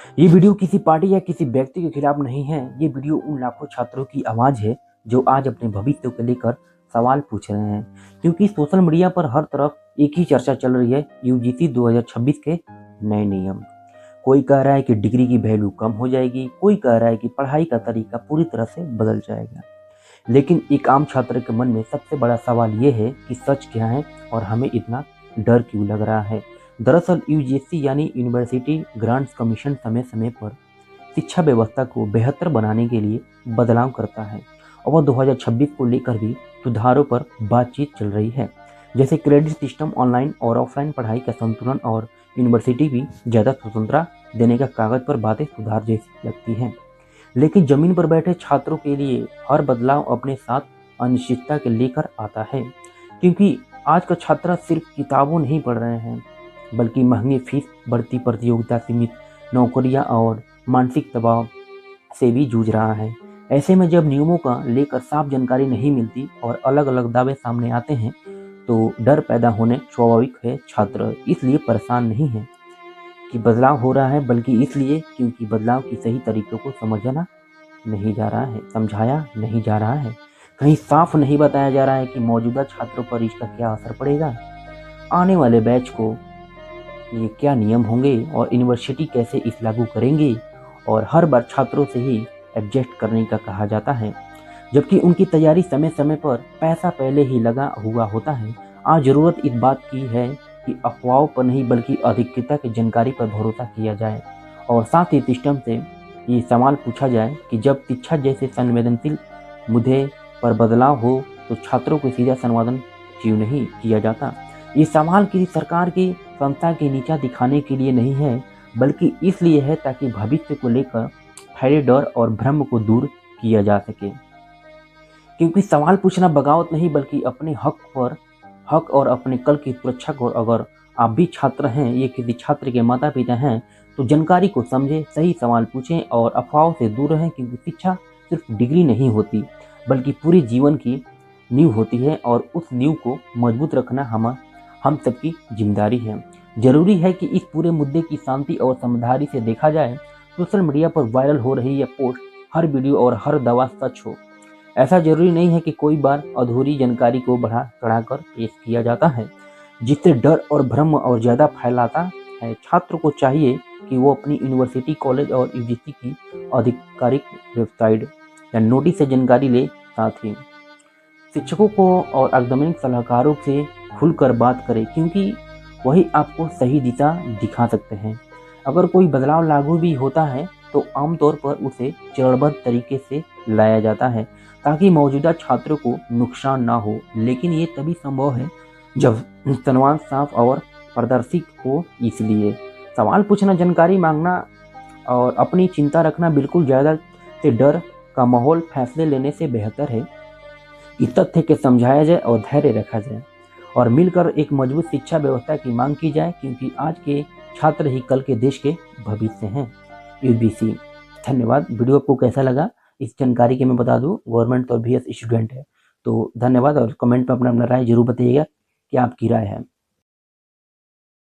ये वीडियो किसी पार्टी या किसी व्यक्ति के खिलाफ नहीं है। ये वीडियो उन लाखों छात्रों की आवाज़ है जो आज अपने भविष्य को लेकर सवाल पूछ रहे हैं। क्योंकि सोशल मीडिया पर हर तरफ एक ही चर्चा चल रही है, यूजीसी 2026 के नए नियम। कोई कह रहा है कि डिग्री की वैल्यू कम हो जाएगी, कोई कह रहा है कि पढ़ाई का तरीका पूरी तरह से बदल जाएगा। लेकिन एक आम छात्र के मन में सबसे बड़ा सवाल ये है कि सच क्या है और हमें इतना डर क्यों लग रहा है। दरअसल यूजीसी यानी यूनिवर्सिटी ग्रांट्स कमीशन समय समय पर शिक्षा व्यवस्था को बेहतर बनाने के लिए बदलाव करता है और वह 2026 को लेकर भी सुधारों पर बातचीत चल रही है, जैसे क्रेडिट सिस्टम, ऑनलाइन और ऑफलाइन पढ़ाई का संतुलन और यूनिवर्सिटी भी ज़्यादा स्वतंत्रता देने का कागज पर बातें सुधार जैसी लगती हैं। लेकिन जमीन पर बैठे छात्रों के लिए हर बदलाव अपने साथ अनिश्चितता के लेकर आता है, क्योंकि आज का छात्र सिर्फ किताबों नहीं पढ़ रहे हैं बल्कि महंगी फीस, बढ़ती प्रतियोगिता, सीमित नौकरियां और मानसिक दबाव से भी जूझ रहा है। ऐसे में जब नियमों का लेकर साफ जानकारी नहीं मिलती और अलग अलग दावे सामने आते हैं तो डर पैदा होने स्वाभाविक है। छात्र इसलिए परेशान नहीं है कि बदलाव हो रहा है, बल्कि इसलिए क्योंकि बदलाव की सही तरीकों को समझाया नहीं जा रहा है। कहीं साफ नहीं बताया जा रहा है कि मौजूदा छात्रों पर इसका क्या असर पड़ेगा, आने वाले बैच को ये क्या नियम होंगे और यूनिवर्सिटी कैसे इस लागू करेंगे। और हर बार छात्रों से ही एडजस्ट करने का कहा जाता है, जबकि उनकी तैयारी समय समय पर पैसा पहले ही लगा हुआ होता है। आज ज़रूरत इस बात की है कि अफवाहों पर नहीं बल्कि अधिकृता की जानकारी पर भरोसा किया जाए और साथ ही सिस्टम से ये सवाल पूछा जाए कि जब शिक्षा जैसे संवेदनशील मुद्दे पर बदलाव हो तो छात्रों को सीधा संवादन क्यों नहीं किया जाता। ये सवाल किसी सरकार की संस्था के नीचा दिखाने के लिए नहीं है, बल्कि इसलिए है ताकि भविष्य को लेकर फैले डर और भ्रम को दूर किया जा सके। क्योंकि सवाल पूछना बगावत नहीं बल्कि अपने हक और अपने कल की सुरक्षा को। अगर आप भी छात्र हैं, ये किसी छात्र के माता पिता हैं, तो जानकारी को समझें, सही सवाल पूछें और अफवाहों से दूर रहें। क्योंकि शिक्षा सिर्फ डिग्री नहीं होती बल्कि पूरी जीवन की नींव होती है और उस नींव को मजबूत रखना हम सबकी जिम्मेदारी है। जरूरी है कि इस पूरे मुद्दे की शांति और समझदारी से देखा जाए। सोशल मीडिया पर वायरल हो रही यह पोस्ट, हर वीडियो और हर दावा सच हो, ऐसा जरूरी नहीं है कि कोई बार अधूरी जानकारी को बढ़ा चढ़ाकर पेश किया जाता है, जिससे डर और भ्रम और ज़्यादा फैलाता है। छात्र को चाहिए कि वो अपनी यूनिवर्सिटी, कॉलेज और यूजीसी की आधिकारिक वेबसाइट या नोटिस से जानकारी ले। साथ ही शिक्षकों को और अकादमिक सलाहकारों से खुलकर बात करें, क्योंकि वही आपको सही दिशा दिखा सकते हैं। अगर कोई बदलाव लागू भी होता है तो आमतौर पर उसे चरणबद्ध तरीके से लाया जाता है ताकि मौजूदा छात्रों को नुकसान ना हो। लेकिन ये तभी संभव है जब संवाद साफ और पारदर्शी हो। इसलिए सवाल पूछना, जानकारी मांगना और अपनी चिंता रखना बिल्कुल ज़्यादा से डर का माहौल फैसले लेने से बेहतर है। इस तथ्य के समझाया जाए और धैर्य रखा जाए और मिलकर एक मजबूत शिक्षा व्यवस्था की मांग की जाए, क्योंकि आज के छात्र ही कल के देश के भविष्य हैं। यूजीसी। धन्यवाद। वीडियो आपको कैसा लगा इस जानकारी के मैं बता दूं, गवर्नमेंट तो BS स्टूडेंट है। तो धन्यवाद और कमेंट में अपना राय जरूर बताइएगा कि आपकी राय है।